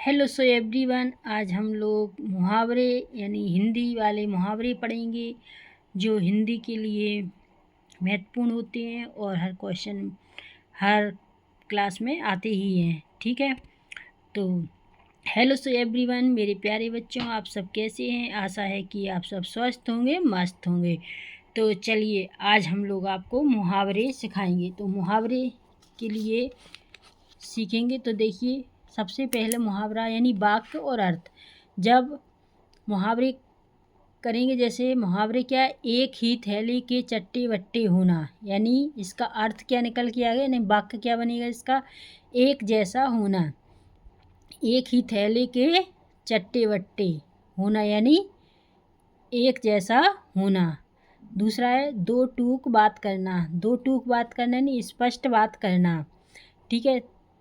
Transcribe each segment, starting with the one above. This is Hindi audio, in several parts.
हेलो सो एवरीवन, आज हम लोग मुहावरे यानी हिंदी वाले मुहावरे पढ़ेंगे जो हिंदी के लिए महत्वपूर्ण होते हैं और हर क्वेश्चन हर क्लास में आते ही हैं। ठीक है, तो हेलो सो एवरीवन मेरे प्यारे बच्चों, आप सब कैसे हैं? आशा है कि आप सब स्वस्थ होंगे, मस्त होंगे। तो चलिए आज हम लोग आपको मुहावरे सिखाएंगे। तो मुहावरे के लिए सीखेंगे तो देखिए, सबसे पहले मुहावरा यानी वाक्य और अर्थ। जब मुहावरे करेंगे, जैसे मुहावरे क्या है, एक ही थैली के चट्टे बट्टे होना, यानी इसका अर्थ क्या निकल के आ गया, यानी वाक्य क्या बनेगा इसका, एक जैसा होना। एक ही थैली के चट्टे बट्टे होना यानी एक जैसा होना। दूसरा है दो टूक बात करना, दो टूक बात करना यानी स्पष्ट बात करना। ठीक है।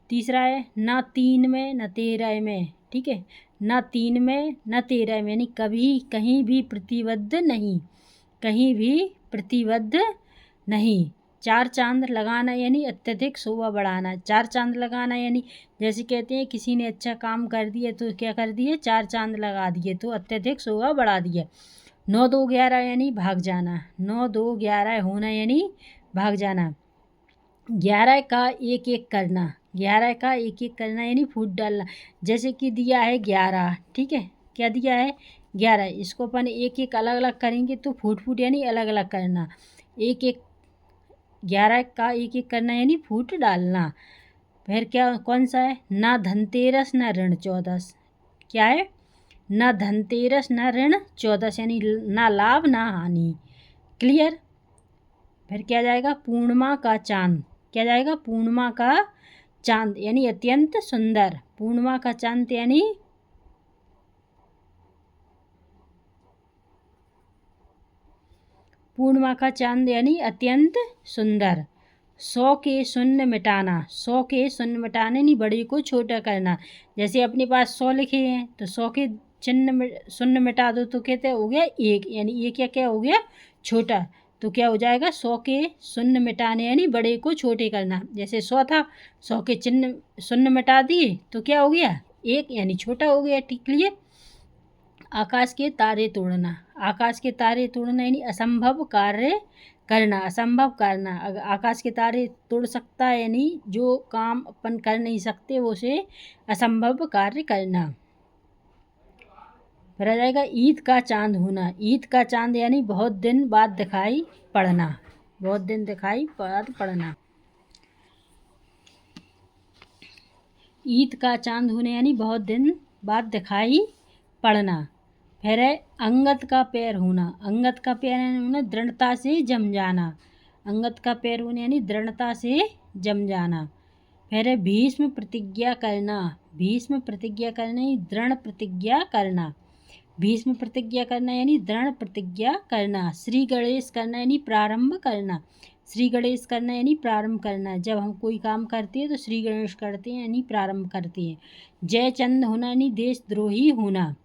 तीसरा है ना तीन में न तेरह में। ठीक है, ना तीन में न तेरह में यानी कभी कहीं भी प्रतिबद्ध नहीं, कहीं भी प्रतिबद्ध नहीं। चार चांद लगाना यानी अत्यधिक शोभा बढ़ाना। चार चांद लगाना यानी जैसे कहते हैं किसी ने अच्छा काम कर दिया तो क्या कर दिए, चार चांद लगा दिए, तो अत्यधिक शोभा बढ़ा दिया। 9 2 11 यानी भाग जाना। 9 2 11 होना यानी भाग जाना। 11 का एक एक करना, 11 का एक एक करना यानी फूट डालना। जैसे कि दिया है 11, ठीक है, क्या दिया है 11, इसको अपन एक एक अलग अलग करेंगे तो फूट फूट यानी अलग अलग करना। एक एक 11 का एक एक करना यानी फूट डालना। फिर क्या कौन सा है, ना धनतेरस न ऋण चौदस। क्या है, ना धनतेरस न ऋण चौदस यानी ना लाभ ना हानि। क्लियर। फिर क्या जाएगा, पूर्णिमा का चांद। क्या जाएगा, पूर्णिमा का चांद यानी अत्यंत सुंदर। पूर्णिमा का चांद यानी पूर्णिमा का चांद यानी अत्यंत सुंदर। 100 के शून्य मिटाना, 100 के शून्य मिटाने यानी बड़े को छोटा करना। जैसे अपने पास 100 लिखे हैं तो 100 के शून्य मिटा दो तो कहते हो गया एक, यानी एक क्या हो गया, छोटा। तो क्या हो जाएगा, 100 के शून्य मिटाने यानी बड़े को छोटे करना। जैसे 100 था, 100 के शून्य मिटा दिए तो क्या हो गया, एक, यानी छोटा हो गया। ठीक, क्लियर। आकाश के तारे तोड़ना, आकाश के तारे तोड़ना यानी असंभव कार्य करना, असंभव करना। अगर आकाश के तारे तोड़ सकता है यानी जो काम अपन कर नहीं सकते वो उसे असंभव कार्य करना। फिर आ जाएगा ईद का चांद होना। ईद का चांद यानी बहुत दिन बाद दिखाई पड़ना, बहुत दिन दिखाई बाद पड़ना। ईद का चांद होने यानी बहुत दिन बाद दिखाई पड़ना। फिर है अंगद का पैर होना। अंगद का पैर होना दृढ़ता से जम जाना। अंगद का पैर होना यानी दृढ़ता से जम जाना। फिर है भीष्म प्रतिज्ञा करना। भीष्म प्रतिज्ञा करना यानी दृढ़ प्रतिज्ञा करना। भीष्म प्रतिज्ञा करना यानी दृढ़ प्रतिज्ञा करना। श्री गणेश करना यानी प्रारंभ करना। श्री गणेश करना यानी प्रारंभ करना। जब हम कोई काम करते हैं तो श्री गणेश करते हैं यानी प्रारंभ करते हैं। जयचंद होना यानी देशद्रोही होना।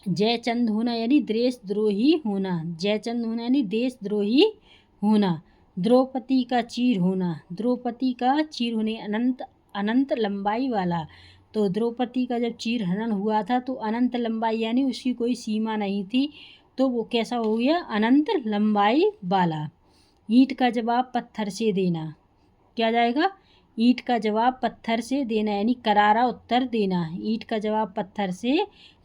जयचंद होना यानी देशद्रोही होना। जयचंद होना यानी देशद्रोही होना। द्रौपदी का चीर होना। द्रौपदी का चीर होने अनंत अनंत लंबाई वाला। तो द्रौपदी का जब चीर हरण हुआ था तो अनंत लंबाई यानी उसकी कोई सीमा नहीं थी, तो वो कैसा हो गया, अनंत लंबाई वाला। ईंट का जवाब पत्थर से देना। क्या जाएगा, ईंट का जवाब पत्थर से देना यानी करारा उत्तर देना। ईंट का जवाब पत्थर से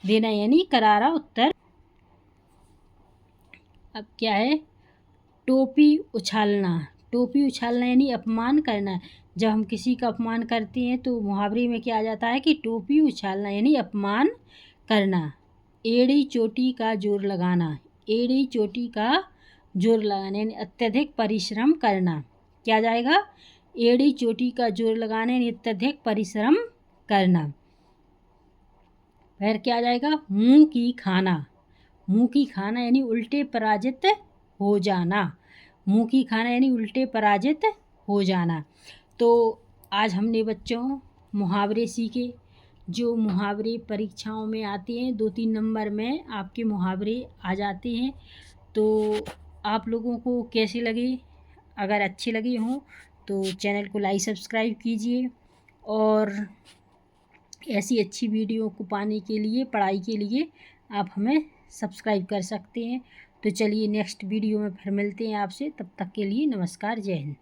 देना यानी करारा उत्तर। अब क्या है, टोपी उछालना। टोपी उछालना यानी अपमान करना। जब हम किसी का अपमान करते हैं तो मुहावरे में क्या आ जाता है कि टोपी उछालना यानी अपमान करना। एड़ी चोटी का जोर लगाना। एड़ी चोटी का जोर लगाना यानी अत्यधिक परिश्रम करना। क्या जाएगा, एड़ी चोटी का जोर लगाना यानी अत्यधिक परिश्रम करना। फिर क्या जाएगा, मुंह की खाना। मुंह की खाना यानी उल्टे पराजित हो जाना। मुंह की खाना यानी उल्टे पराजित हो जाना। तो आज हमने बच्चों मुहावरे सीखे, जो मुहावरे परीक्षाओं में आते हैं, 2-3 नंबर में आपके मुहावरे आ जाते हैं। तो आप लोगों को कैसे लगे, अगर अच्छे लगे हों तो चैनल को लाइक सब्सक्राइब कीजिए और ऐसी अच्छी वीडियो को पाने के लिए, पढ़ाई के लिए आप हमें सब्सक्राइब कर सकते हैं। तो चलिए नेक्स्ट वीडियो में फिर मिलते हैं आपसे, तब तक के लिए नमस्कार, जय हिंद।